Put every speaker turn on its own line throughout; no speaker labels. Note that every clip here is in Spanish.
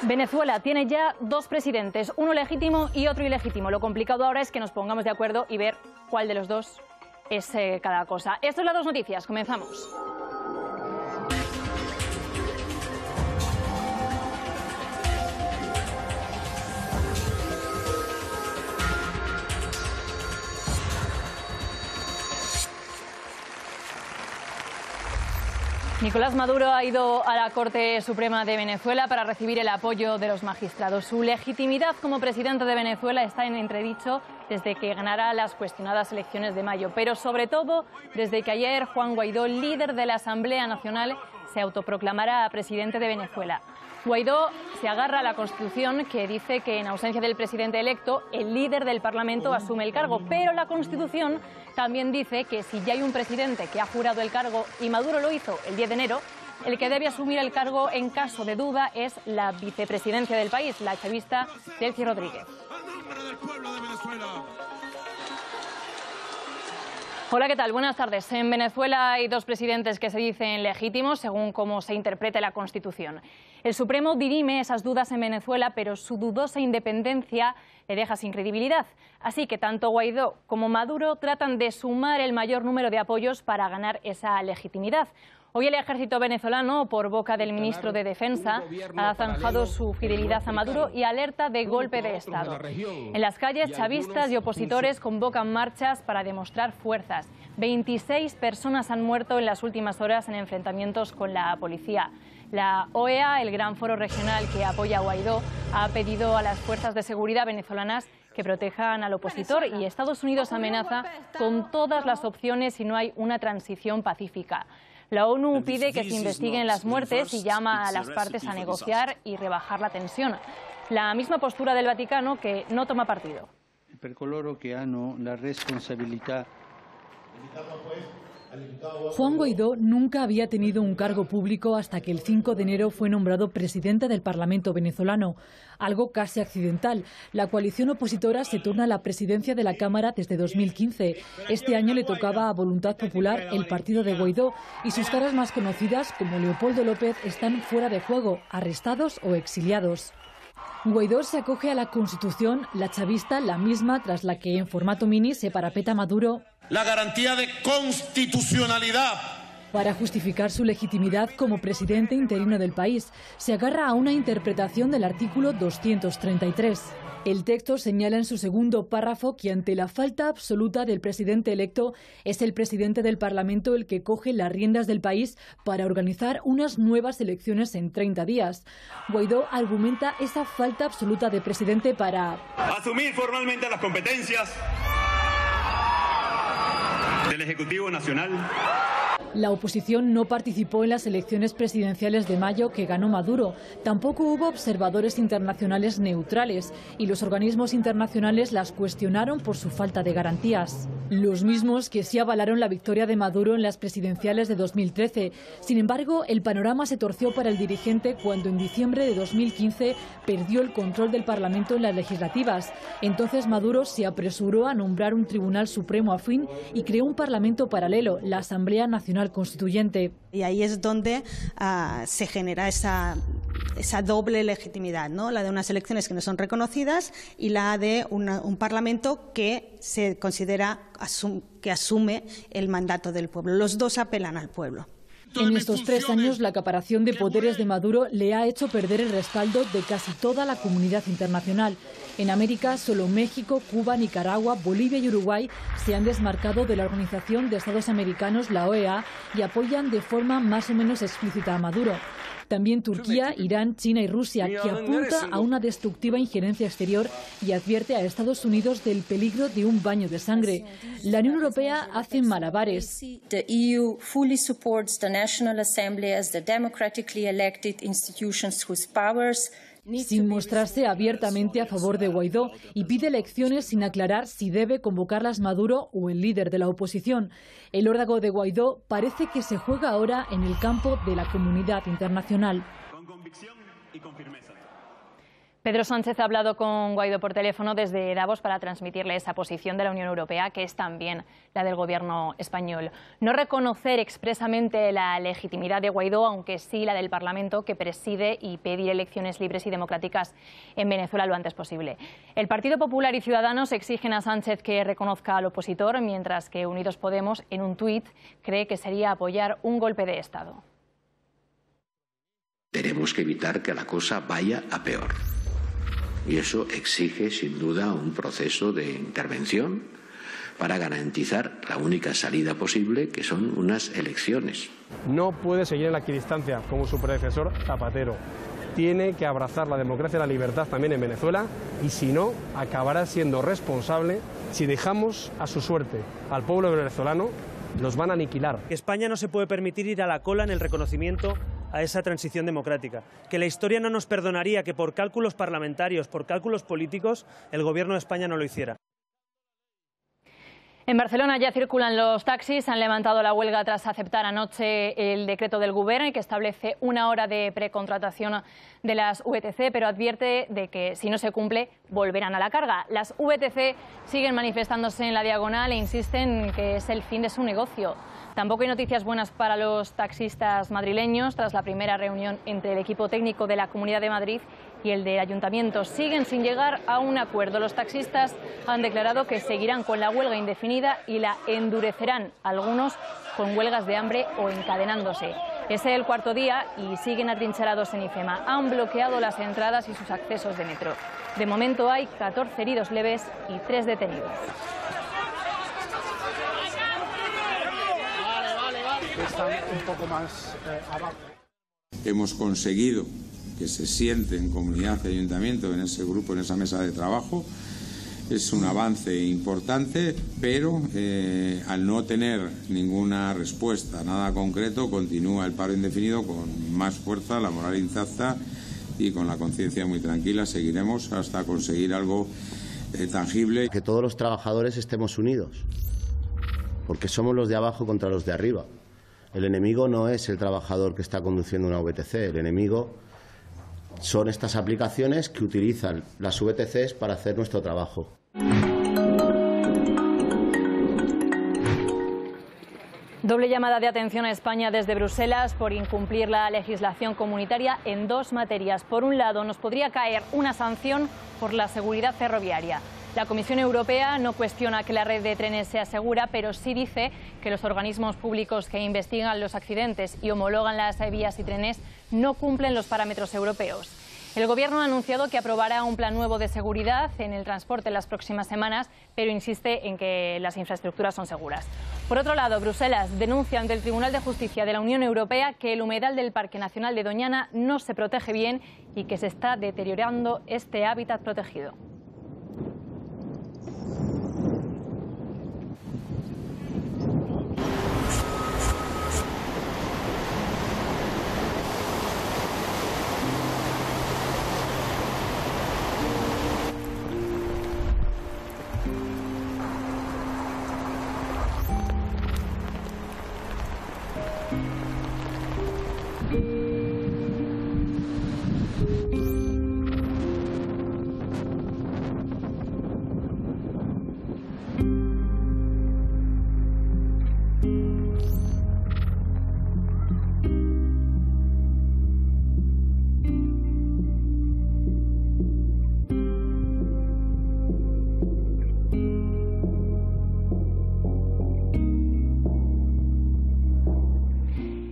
Venezuela tiene ya dos presidentes, uno legítimo y otro ilegítimo. Lo complicado ahora es que nos pongamos de acuerdo y ver cuál de los dos es cada cosa. Esto es las dos noticias. Comenzamos. Nicolás Maduro ha ido a la Corte Suprema de Venezuela para recibir el apoyo de los magistrados. Su legitimidad como presidente de Venezuela está en entredicho desde que ganara las cuestionadas elecciones de mayo, pero sobre todo desde que ayer Juan Guaidó, líder de la Asamblea Nacional, se autoproclamara presidente de Venezuela. Guaidó se agarra a la Constitución, que dice que en ausencia del presidente electo, el líder del Parlamento asume el cargo, pero la Constitución también dice que si ya hay un presidente que ha jurado el cargo, y Maduro lo hizo el 10 de enero, el que debe asumir el cargo en caso de duda es la vicepresidencia del país, la chavista Delcy Rodríguez. Hola, ¿qué tal? Buenas tardes. En Venezuela hay dos presidentes que se dicen legítimos según cómo se interprete la Constitución. El Supremo dirime esas dudas en Venezuela, pero su dudosa independencia le deja sin credibilidad. Así que tanto Guaidó como Maduro tratan de sumar el mayor número de apoyos para ganar esa legitimidad. Hoy el ejército venezolano, por boca del ministro de Defensa, ha zanjado su fidelidad a Maduro y alerta de golpe de Estado. En las calles, chavistas y opositores convocan marchas para demostrar fuerzas. 26 personas han muerto en las últimas horas en enfrentamientos con la policía. La OEA, el gran foro regional que apoya a Guaidó, ha pedido a las fuerzas de seguridad venezolanas que protejan al opositor y Estados Unidos amenaza con todas las opciones si no hay una transición pacífica. La ONU pide que se investiguen las muertes y llama a las partes a negociar y rebajar la tensión. La misma postura del Vaticano, que no toma partido.
Per coloro che hanno la responsabilità.
Juan Guaidó nunca había tenido un cargo público hasta que el 5 de enero fue nombrado presidente del Parlamento venezolano. Algo casi accidental. La coalición opositora se turna a la presidencia de la Cámara desde 2015. Este año le tocaba a Voluntad Popular el partido de Guaidó y sus caras más conocidas, como Leopoldo López, están fuera de juego, arrestados o exiliados. Guaidó se acoge a la Constitución, la chavista, la misma tras la que en formato mini se parapeta Maduro.
La garantía de constitucionalidad.
Para justificar su legitimidad como presidente interino del país, se agarra a una interpretación del artículo 233. El texto señala en su segundo párrafo que ante la falta absoluta del presidente electo es el presidente del Parlamento el que coge las riendas del país para organizar unas nuevas elecciones en 30 días. Guaidó argumenta esa falta absoluta de presidente para
asumir formalmente las competencias del Ejecutivo Nacional.
La oposición no participó en las elecciones presidenciales de mayo que ganó Maduro. Tampoco hubo observadores internacionales neutrales y los organismos internacionales las cuestionaron por su falta de garantías. Los mismos que sí avalaron la victoria de Maduro en las presidenciales de 2013. Sin embargo, el panorama se torció para el dirigente cuando en diciembre de 2015 perdió el control del Parlamento en las legislativas. Entonces Maduro se apresuró a nombrar un Tribunal Supremo afín y creó un Parlamento paralelo, la Asamblea Nacional Constituyente.
Y ahí es donde se genera esa doble legitimidad, ¿no? La de unas elecciones que no son reconocidas y la de un Parlamento que se considera que asume el mandato del pueblo. Los dos apelan al pueblo.
En estos 3 años, la acaparación de poderes de Maduro le ha hecho perder el respaldo de casi toda la comunidad internacional. En América, solo México, Cuba, Nicaragua, Bolivia y Uruguay se han desmarcado de la Organización de Estados Americanos, la OEA, y apoyan de forma más o menos explícita a Maduro. También Turquía, Irán, China y Rusia, que apunta a una destructiva injerencia exterior y advierte a Estados Unidos del peligro de un baño de sangre. La Unión Europea hace malabares.
The EU fully supports the National Assembly as the democratically elected institutions whose powers
sin mostrarse abiertamente a favor de Guaidó y pide elecciones sin aclarar si debe convocarlas Maduro o el líder de la oposición. El órdago de Guaidó parece que se juega ahora en el campo de la comunidad internacional.
Pedro Sánchez ha hablado con Guaidó por teléfono desde Davos para transmitirle esa posición de la Unión Europea, que es también la del Gobierno español. No reconocer expresamente la legitimidad de Guaidó, aunque sí la del Parlamento, que preside, y pedir elecciones libres y democráticas en Venezuela lo antes posible. El Partido Popular y Ciudadanos exigen a Sánchez que reconozca al opositor, mientras que Unidos Podemos, en un tuit, cree que sería apoyar un golpe de Estado.
Tenemos que evitar que la cosa vaya a peor. Y eso exige, sin duda, un proceso de intervención para garantizar la única salida posible, que son unas elecciones.
No puede seguir en la equidistancia como su predecesor Zapatero. Tiene que abrazar la democracia y la libertad también en Venezuela, y si no, acabará siendo responsable. Si dejamos a su suerte al pueblo venezolano, los van a aniquilar.
España no se puede permitir ir a la cola en el reconocimiento a esa transición democrática, que la historia no nos perdonaría que por cálculos parlamentarios, por cálculos políticos, el Gobierno de España no lo hiciera.
En Barcelona ya circulan los taxis, han levantado la huelga tras aceptar anoche el decreto del Gobierno que establece una hora de precontratación de las VTC, pero advierte de que si no se cumple volverán a la carga. Las VTC siguen manifestándose en la Diagonal e insisten que es el fin de su negocio. Tampoco hay noticias buenas para los taxistas madrileños tras la primera reunión entre el equipo técnico de la Comunidad de Madrid y el de Ayuntamiento. Siguen sin llegar a un acuerdo. Los taxistas han declarado que seguirán con la huelga indefinida y la endurecerán, algunos con huelgas de hambre o encadenándose. Es el cuarto día y siguen atrincherados en IFEMA. Han bloqueado las entradas y sus accesos de metro. De momento hay 14 heridos leves y 3 detenidos.
Están un poco más abajo.
Hemos conseguido que se sienten comunidad y ayuntamiento en ese grupo, en esa mesa de trabajo. Es un avance importante, pero al no tener ninguna respuesta, nada concreto, continúa el paro indefinido con más fuerza, la moral intacta y con la conciencia muy tranquila. Seguiremos hasta conseguir algo tangible.
Que todos los trabajadores estemos unidos, porque somos los de abajo contra los de arriba. El enemigo no es el trabajador que está conduciendo una VTC, el enemigo son estas aplicaciones que utilizan las VTCs para hacer nuestro trabajo.
Doble llamada de atención a España desde Bruselas por incumplir la legislación comunitaria en 2 materias. Por un lado, nos podría caer una sanción por la seguridad ferroviaria. La Comisión Europea no cuestiona que la red de trenes sea segura, pero sí dice que los organismos públicos que investigan los accidentes y homologan las vías y trenes no cumplen los parámetros europeos. El Gobierno ha anunciado que aprobará un plan nuevo de seguridad en el transporte en las próximas semanas, pero insiste en que las infraestructuras son seguras. Por otro lado, Bruselas denuncia ante el Tribunal de Justicia de la Unión Europea que el humedal del Parque Nacional de Doñana no se protege bien y que se está deteriorando este hábitat protegido.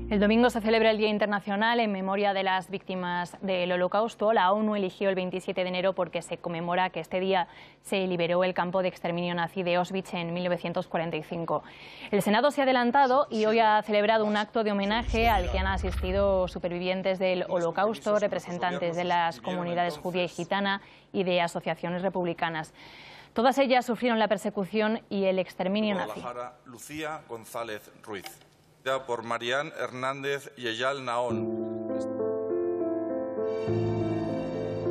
El domingo se celebra el Día Internacional en memoria de las víctimas del Holocausto. La ONU eligió el 27 de enero porque se conmemora que este día se liberó el campo de exterminio nazi de Auschwitz en 1945. El Senado se ha adelantado y hoy ha celebrado un acto de homenaje al que han asistido supervivientes del Holocausto, representantes de las comunidades judía y gitana y de asociaciones republicanas. Todas ellas sufrieron la persecución y el exterminio nazi.
Lucía González Ruiz. Por Marián Hernández y Eyal Naón.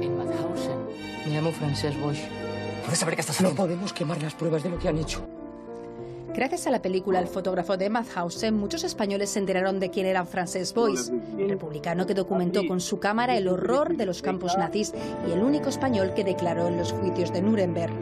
En Mauthausen. Me llamo Francesc Boix. ¿Puedes saber qué estás haciendo? No podemos quemar las pruebas de lo que han hecho.
Gracias a la película El fotógrafo de Mauthausen, muchos españoles se enteraron de quién era Francesc Boix, el republicano que documentó con su cámara el horror de los campos nazis y el único español que declaró en los juicios de Nuremberg.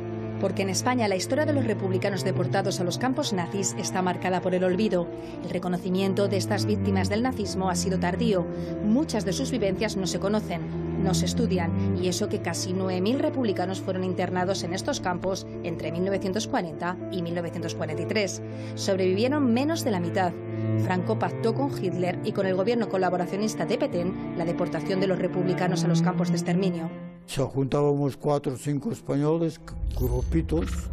Porque en España la historia de los republicanos deportados a los campos nazis está marcada por el olvido. El reconocimiento de estas víctimas del nazismo ha sido tardío. Muchas de sus vivencias no se conocen, no se estudian, y eso que casi 9.000 republicanos fueron internados en estos campos entre 1940 y 1943. Sobrevivieron menos de la mitad. Franco pactó con Hitler y con el gobierno colaboracionista de Petén la deportación de los republicanos a los campos de exterminio.
Se juntábamos 4 o 5 españoles, grupitos,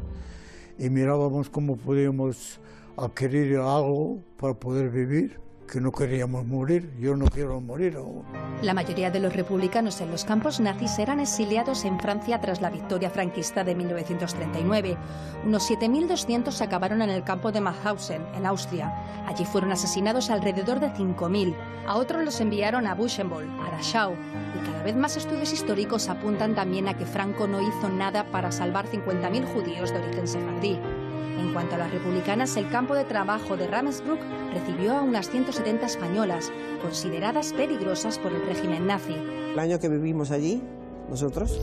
y mirábamos cómo podíamos adquirir algo para poder vivir, que no queríamos morir. Yo no quiero morir aún.
La mayoría de los republicanos en los campos nazis eran exiliados en Francia tras la victoria franquista de 1939. Unos 7.200 acabaron en el campo de Mauthausen, en Austria. Allí fueron asesinados alrededor de 5.000. A otros los enviaron a Buchenwald, a Dachau. Y cada vez más estudios históricos apuntan también a que Franco no hizo nada para salvar 50.000 judíos de origen sefardí. En cuanto a las republicanas, el campo de trabajo de Ravensbrück recibió a unas 170 españolas, consideradas peligrosas por el régimen nazi.
El año que vivimos allí, nosotros,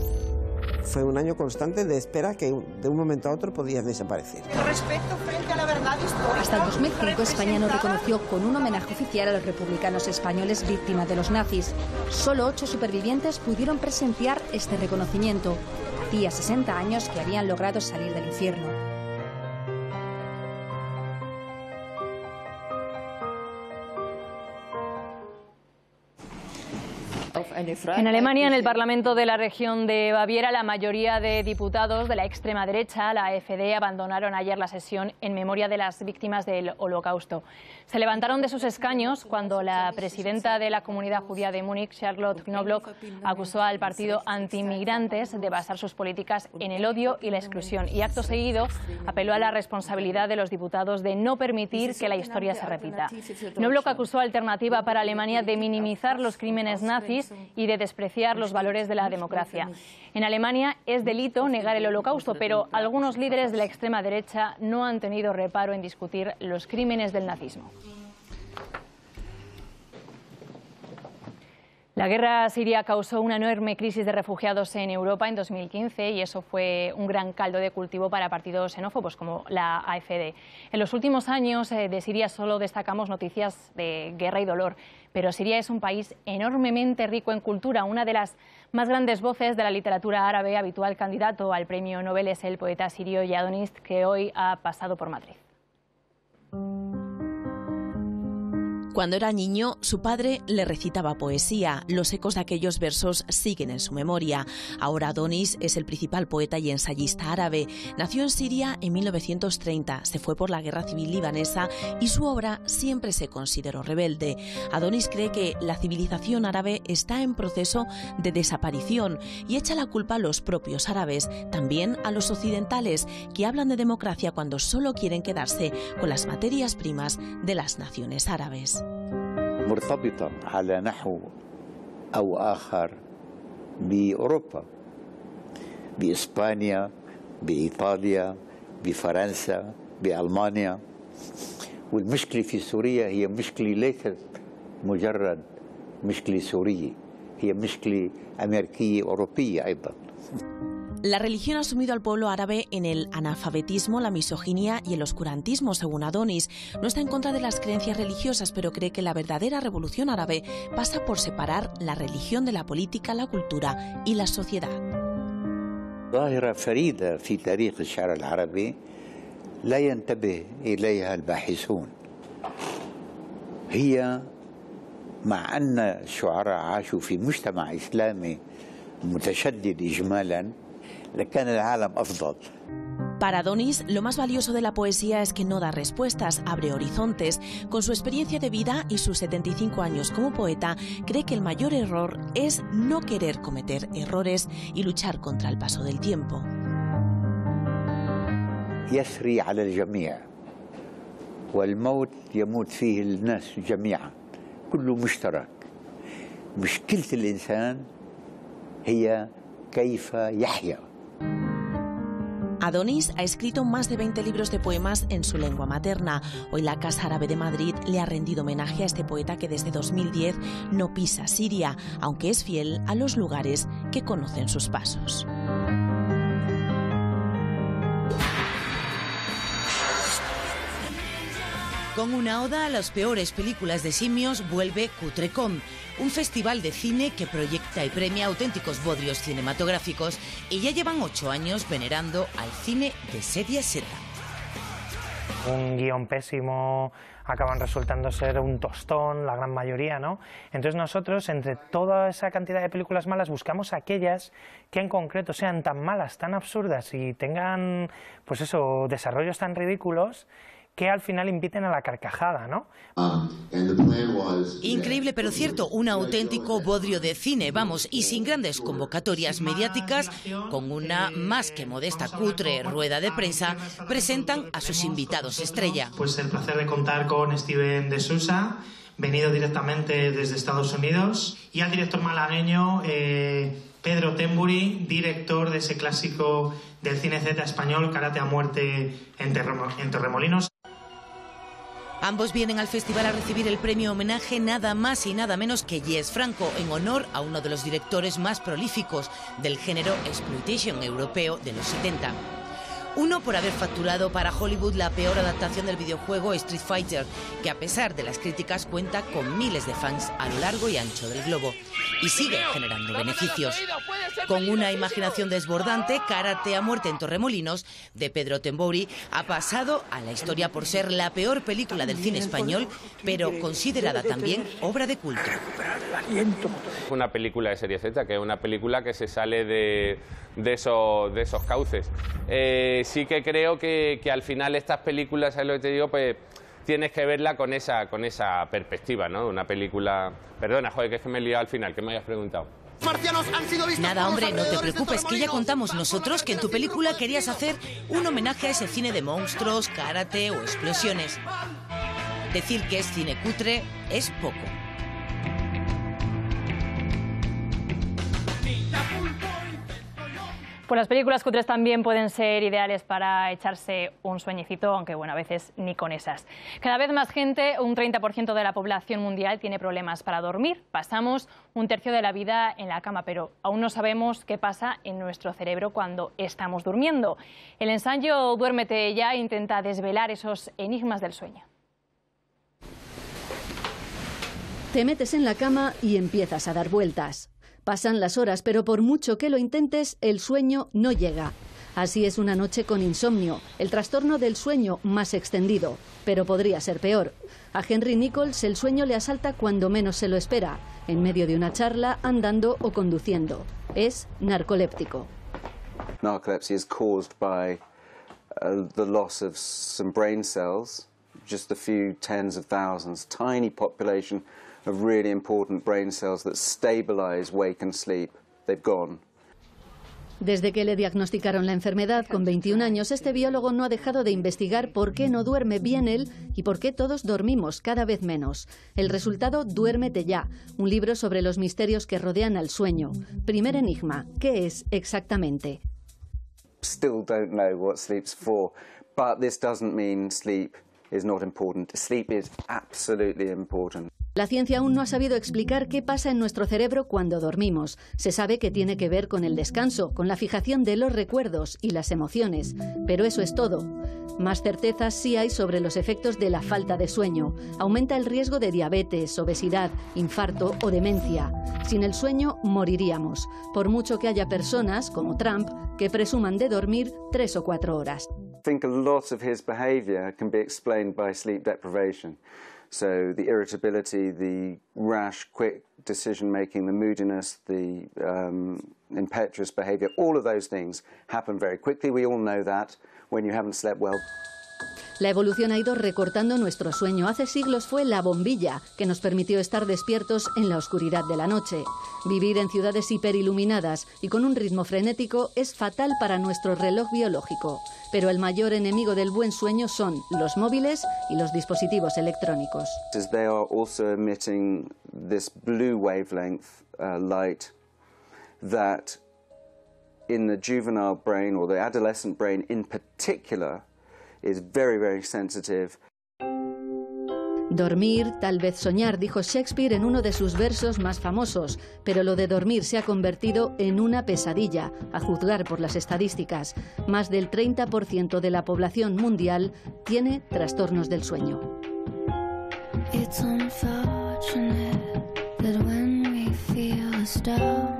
fue un año constante de espera que de un momento a otro podían desaparecer.
Respeto frente a la verdad histórica.
Hasta el 2005 España no reconoció con un homenaje oficial a los republicanos españoles víctimas de los nazis. Solo 8 supervivientes pudieron presenciar este reconocimiento. Hacía 60 años que habían logrado salir del infierno.
En Alemania, en el Parlamento de la región de Baviera, la mayoría de diputados de la extrema derecha, la AfD, abandonaron ayer la sesión en memoria de las víctimas del Holocausto. Se levantaron de sus escaños cuando la presidenta de la comunidad judía de Múnich, Charlotte Knobloch, acusó al partido antiinmigrantes de basar sus políticas en el odio y la exclusión, y acto seguido apeló a la responsabilidad de los diputados de no permitir que la historia se repita. Knobloch acusó a Alternativa para Alemania de minimizar los crímenes nazis y de despreciar los valores de la democracia. En Alemania es delito negar el Holocausto, pero algunos líderes de la extrema derecha no han tenido reparo en discutir los crímenes del nazismo. La guerra siria causó una enorme crisis de refugiados en Europa en 2015 y eso fue un gran caldo de cultivo para partidos xenófobos como la AfD. En los últimos años de Siria solo destacamos noticias de guerra y dolor, pero Siria es un país enormemente rico en cultura. Una de las más grandes voces de la literatura árabe, habitual candidato al premio Nobel, es el poeta sirio Yadonist, que hoy ha pasado por Madrid.
Cuando era niño, su padre le recitaba poesía. Los ecos de aquellos versos siguen en su memoria. Ahora Adonis es el principal poeta y ensayista árabe. Nació en Siria en 1930, se fue por la guerra civil libanesa y su obra siempre se consideró rebelde. Adonis cree que la civilización árabe está en proceso de desaparición y echa la culpa a los propios árabes, también a los occidentales, que hablan de democracia cuando solo quieren quedarse con las materias primas de las naciones árabes.
مرتبطة على نحو أو آخر بأوروبا، بإسبانيا، بإيطاليا، بفرنسا، بألمانيا. والمشكلة في سوريا هي مشكلة ليست مجرد مشكلة سورية، هي مشكلة أمريكية أوروبية أيضا.
La religión ha sumido al pueblo árabe en el analfabetismo, la misoginia y el oscurantismo, según Adonis. No está en contra de las creencias religiosas, pero cree que la verdadera revolución árabe pasa por separar la religión de la política, la cultura y la sociedad.
ظاهرة فريدة في تاريخ الشعر العربي لا ينتبه إليها الباحثون. هي مع أن الشعراء عاشوا في مجتمع إسلامي متشدد إجمالاً لكان العالم أفضل.
Para Adonis, lo más valioso de la poesía es que no da respuestas, abre horizontes. Con su experiencia de vida y sus 75 años como poeta, cree que el mayor error es no querer cometer errores y luchar contra el paso del tiempo.
يسري على الجميع والموت يموت فيه الناس جميعا كله مشترك. مشكلة الإنسان هي كيف يحيا.
Adonis ha escrito más de 20 libros de poemas en su lengua materna. Hoy la Casa Árabe de Madrid le ha rendido homenaje a este poeta que desde 2010 no pisa Siria, aunque es fiel a los lugares que conocen sus pasos.
Con una oda a las peores películas de simios vuelve Cutrecom, un festival de cine que proyecta y premia auténticos bodrios cinematográficos, y ya llevan 8 años venerando al cine de serie Z.
Un guión pésimo acaban resultando ser un tostón, la gran mayoría, ¿no? Entonces nosotros, entre toda esa cantidad de películas malas, buscamos aquellas que en concreto sean tan malas, tan absurdas y tengan, pues eso, desarrollos tan ridículos que al final inviten a la carcajada, ¿no?
Increíble pero cierto, un auténtico bodrio de cine, vamos, y sin grandes convocatorias mediáticas, con una más que modesta cutre rueda de prensa, presentan a sus invitados estrella.
Pues el placer de contar con Steven de Sousa, venido directamente desde Estados Unidos, y al director malagueño Pedro Temburi, director de ese clásico del cine Z español, Karate a muerte en Torremolinos.
Ambos vienen al festival a recibir el premio homenaje nada más y nada menos que Jess Franco, en honor a uno de los directores más prolíficos del género exploitation europeo de los 70. Uno por haber facturado para Hollywood la peor adaptación del videojuego Street Fighter, que a pesar de las críticas cuenta con miles de fans a lo largo y ancho del globo y sigue generando beneficios. Con una imaginación desbordante, Karate a muerte en Torremolinos, de Pedro Temburi, ha pasado a la historia por ser la peor película del cine español, pero considerada también obra de culto.
Una película de serie Z, que es una película que se sale de esos cauces. Sí que creo que al final estas películas, ¿sabes lo que te digo? Pues tienes que verla con esa perspectiva, ¿no? Una película... Perdona, joder, que es que me he liado al final, que me hayas preguntado.
Nada, hombre, no te preocupes, que ya contamos nosotros que en tu película querías hacer un homenaje a ese cine de monstruos, karate o explosiones. Decir que es cine cutre es poco.
Pues las películas cutres también pueden ser ideales para echarse un sueñecito, aunque bueno, a veces ni con esas. Cada vez más gente, un 30% de la población mundial, tiene problemas para dormir. Pasamos un tercio de la vida en la cama, pero aún no sabemos qué pasa en nuestro cerebro cuando estamos durmiendo. El ensayo Duérmete Ya intenta desvelar esos enigmas del sueño.
Te metes en la cama y empiezas a dar vueltas. Pasan las horas, pero por mucho que lo intentes, el sueño no llega. Así es una noche con insomnio, el trastorno del sueño más extendido, pero podría ser peor. A Henry Nichols el sueño le asalta cuando menos se lo espera, en medio de una charla, andando o conduciendo. Es narcoléptico.
Narcolepsy is caused by the loss of some brain cells, just a few tens of thousands, tiny population of really important brain cells that stabilize wake and sleep. They've gone.
Desde que le diagnosticaron la enfermedad con 21 años, este biólogo no ha dejado de investigar por qué no duerme bien él y por qué todos dormimos cada vez menos. El resultado, Duérmete Ya, un libro sobre los misterios que rodean al sueño. Primer enigma, ¿qué es exactamente?
Still don't know what sleep's for, but this doesn't mean sleep is not important. Sleep is absolutely important.
La ciencia aún no ha sabido explicar qué pasa en nuestro cerebro cuando dormimos. Se sabe que tiene que ver con el descanso, con la fijación de los recuerdos y las emociones. Pero eso es todo. Más certezas sí hay sobre los efectos de la falta de sueño. Aumenta el riesgo de diabetes, obesidad, infarto o demencia. Sin el sueño moriríamos, por mucho que haya personas, como Trump, que presuman de dormir 3 o 4 horas.
I think a lot of his behavior can be explained by sleep deprivation. So the irritability, the rash, quick decision-making, the moodiness, the impetuous behavior, all of those things happen very quickly. We all know that when you haven't slept well.
La evolución ha ido recortando nuestro sueño. Hace siglos fue la bombilla que nos permitió estar despiertos en la oscuridad de la noche. Vivir en ciudades hiperiluminadas y con un ritmo frenético es fatal para nuestro reloj biológico. Pero el mayor enemigo del buen sueño son los móviles y los dispositivos electrónicos.
They are also emitting this blue wavelength light that in the juvenile brain, or the adolescent brain in particular, is very, very sensitive.
Dormir, tal vez soñar, dijo Shakespeare en uno de sus versos más famosos, pero lo de dormir se ha convertido en una pesadilla, a juzgar por las estadísticas. Más del 30% de la población mundial tiene trastornos del sueño.
It's unfortunate that when we feel a star.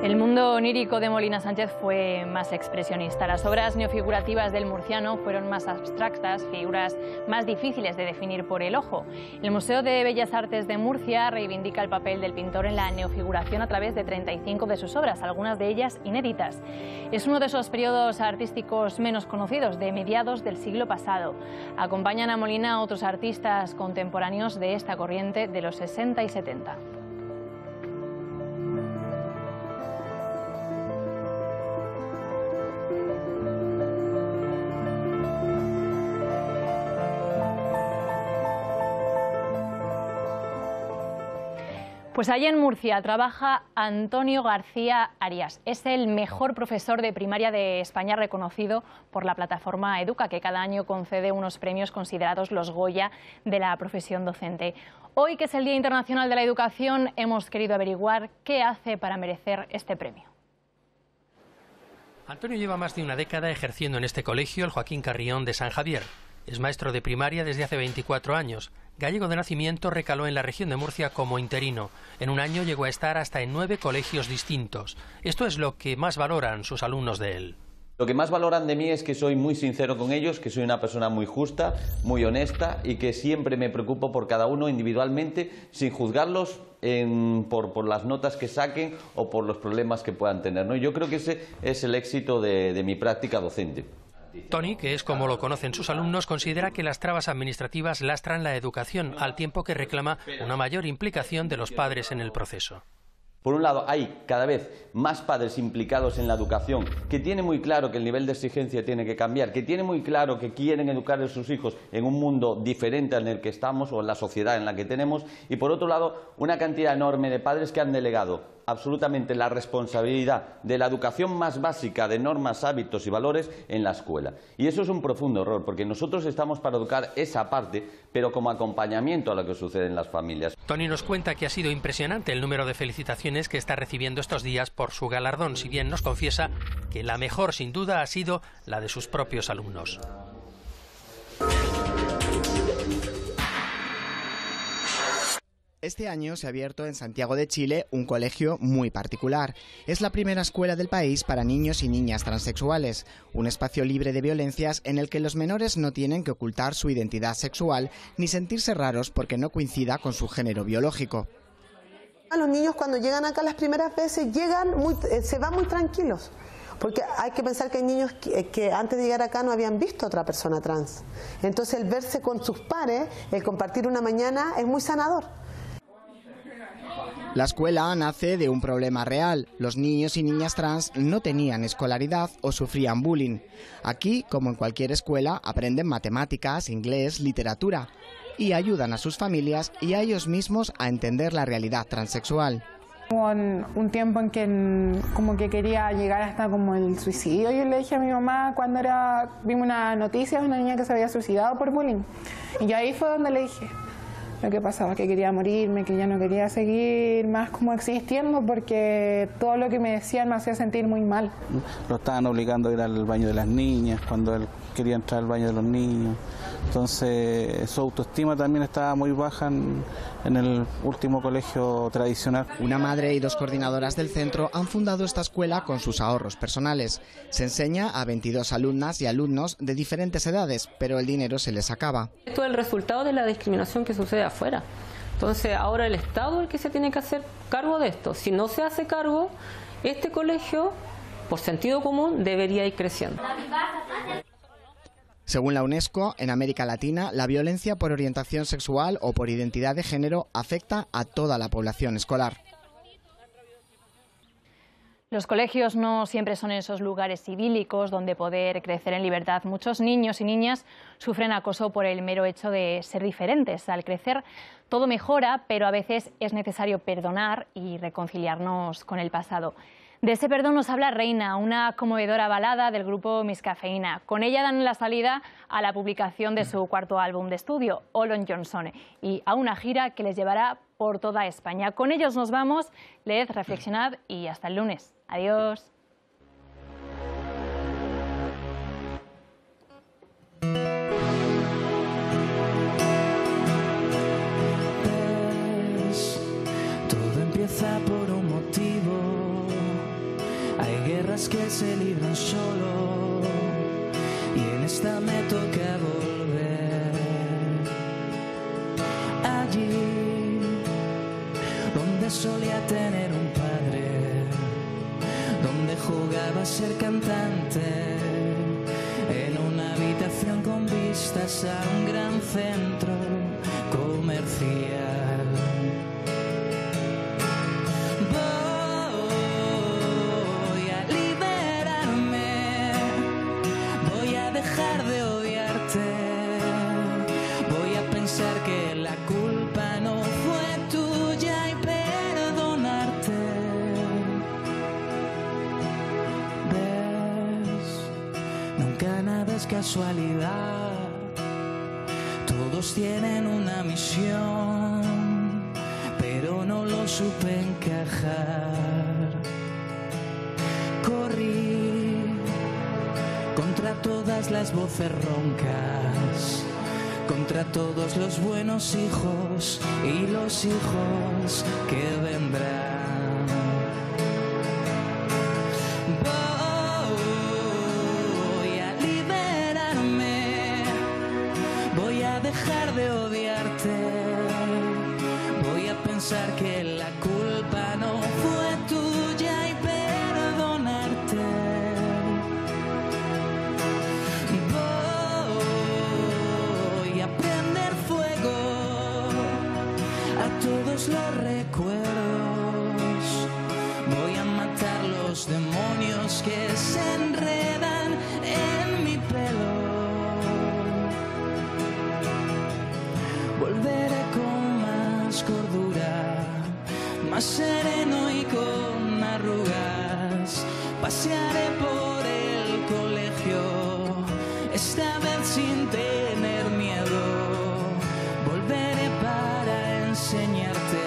El mundo onírico de Molina Sánchez fue más expresionista. Las obras neofigurativas del murciano fueron más abstractas, figuras más difíciles de definir por el ojo. El Museo de Bellas Artes de Murcia reivindica el papel del pintor en la neofiguración a través de 35 de sus obras, algunas de ellas inéditas. Es uno de esos periodos artísticos menos conocidos, de mediados del siglo pasado. Acompañan a Molina otros artistas contemporáneos de esta corriente de los 60 y 70. Pues allí en Murcia trabaja Antonio García Arias. Es el mejor profesor de primaria de España, reconocido por la plataforma Educa, que cada año concede unos premios considerados los Goya de la profesión docente. Hoy, que es el Día Internacional de la Educación, hemos querido averiguar qué hace para merecer este premio.
Antonio lleva más de una década ejerciendo en este colegio, el Joaquín Carrión de San Javier. Es maestro de primaria desde hace 24 años. Gallego de nacimiento, recaló en la región de Murcia como interino. En un año llegó a estar hasta en 9 colegios distintos. Esto es lo que más valoran sus alumnos de él.
Lo que más valoran de mí es que soy muy sincero con ellos, que soy una persona muy justa, muy honesta y que siempre me preocupo por cada uno individualmente, sin juzgarlos por las notas que saquen o por los problemas que puedan tener, ¿no? Yo creo que ese es el éxito de mi práctica docente.
Tony, que es como lo conocen sus alumnos, considera que las trabas administrativas lastran la educación, al tiempo que reclama una mayor implicación de los padres en el proceso.
Por un lado, hay cada vez más padres implicados en la educación, que tienen muy claro que el nivel de exigencia tiene que cambiar, que tienen muy claro que quieren educar a sus hijos en un mundo diferente en el que estamos o en la sociedad en la que tenemos, y por otro lado, una cantidad enorme de padres que han delegado absolutamente la responsabilidad de la educación más básica de normas, hábitos y valores en la escuela. Y eso es un profundo error, porque nosotros estamos para educar esa parte, pero como acompañamiento a lo que sucede en las familias.
Tony nos cuenta que ha sido impresionante el número de felicitaciones que está recibiendo estos días por su galardón, si bien nos confiesa que la mejor sin duda ha sido la de sus propios alumnos.
Este año se ha abierto en Santiago de Chile un colegio muy particular. Es la primera escuela del país para niños y niñas transexuales, un espacio libre de violencias en el que los menores no tienen que ocultar su identidad sexual ni sentirse raros porque no coincida con su género biológico.
Los niños cuando llegan acá las primeras veces se van muy tranquilos, porque hay que pensar que hay niños que antes de llegar acá no habían visto a otra persona trans. Entonces el verse con sus pares, el compartir una mañana es muy sanador.
La escuela nace de un problema real. Los niños y niñas trans no tenían escolaridad o sufrían bullying. Aquí, como en cualquier escuela, aprenden matemáticas, inglés, literatura y ayudan a sus familias y a ellos mismos a entender la realidad transexual.
Hubo un tiempo en que como que quería llegar hasta como el suicidio. Yo le dije a mi mamá cuando vimos una noticia de una niña que se había suicidado por bullying. Y yo ahí fue donde le dije lo que pasaba, que quería morirme, que ya no quería seguir más como existiendo porque todo lo que me decían me hacía sentir muy mal.
Lo estaban obligando a ir al baño de las niñas cuando él quería entrar al baño de los niños. Entonces su autoestima también estaba muy baja en el último colegio tradicional.
Una madre y 2 coordinadoras del centro han fundado esta escuela con sus ahorros personales. Se enseña a 22 alumnas y alumnos de diferentes edades, pero el dinero se les acaba.
Esto es el resultado de la discriminación que sucede afuera. Entonces ahora el Estado es el que se tiene que hacer cargo de esto. Si no se hace cargo, este colegio, por sentido común, debería ir creciendo.
Según la UNESCO, en América Latina, la violencia por orientación sexual o por identidad de género afecta a toda la población escolar.
Los colegios no siempre son esos lugares idílicos donde poder crecer en libertad. Muchos niños y niñas sufren acoso por el mero hecho de ser diferentes. Al crecer todo mejora, pero a veces es necesario perdonar y reconciliarnos con el pasado. De ese perdón nos habla Reina, una conmovedora balada del grupo Miss Cafeína. Con ella dan la salida a la publicación de su cuarto álbum de estudio, Olon Johnson, y a una gira que les llevará por toda España. Con ellos nos vamos, leed, reflexionad y hasta el lunes. Adiós.
Todo empieza por un motivo. Hay guerras que se libran solo y en esta me toca volver. Allí donde solía tener un padre, donde jugaba a ser cantante, en una habitación con vistas a un gran centro comercial. Voy a liberarme, voy a dejar de odiarte, voy a pensar que la culpa no fue tuya y perdonarte. Nunca nada es casualidad, todos tienen una misión, pero no lo supe encajar. Corrí contra todas las voces roncas, contra todos los buenos hijos y los hijos que vendrán. Dejar de odiarte, voy a pensar que la culpa no fue tuya y perdonarte. Voy a prender fuego a todos los recuerdos, voy a matar los demonios que se enredan en mi pelo. Volveré con más cordura, más sereno y con arrugas. Pasearé por el colegio, esta vez sin tener miedo. Volveré para enseñarte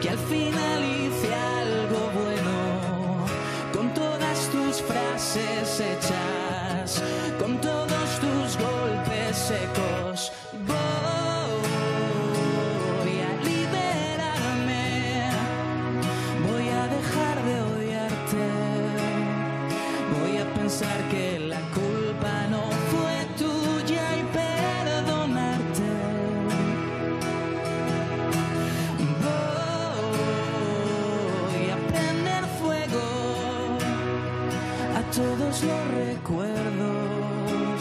que al final hice algo bueno, con todas tus frases hechas, con todos tus golpes secos. Pensar que la culpa no fue tuya y perdonarte. Voy a prender fuego a todos los recuerdos,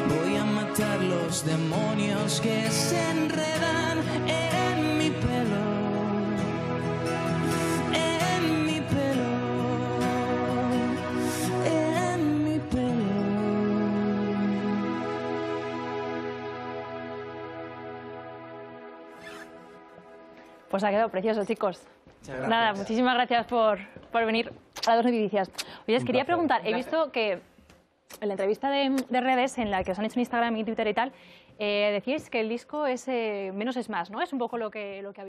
voy a matar los demonios que se enredan en mi pelo.
Pues ha quedado precioso, chicos. Nada, muchísimas gracias por venir a Dos Noticias. Oye, os quería preguntar, he visto que en la entrevista de redes en la que os han hecho en Instagram y Twitter y tal, decíais que el disco es menos es más, ¿no? Es un poco lo que habéis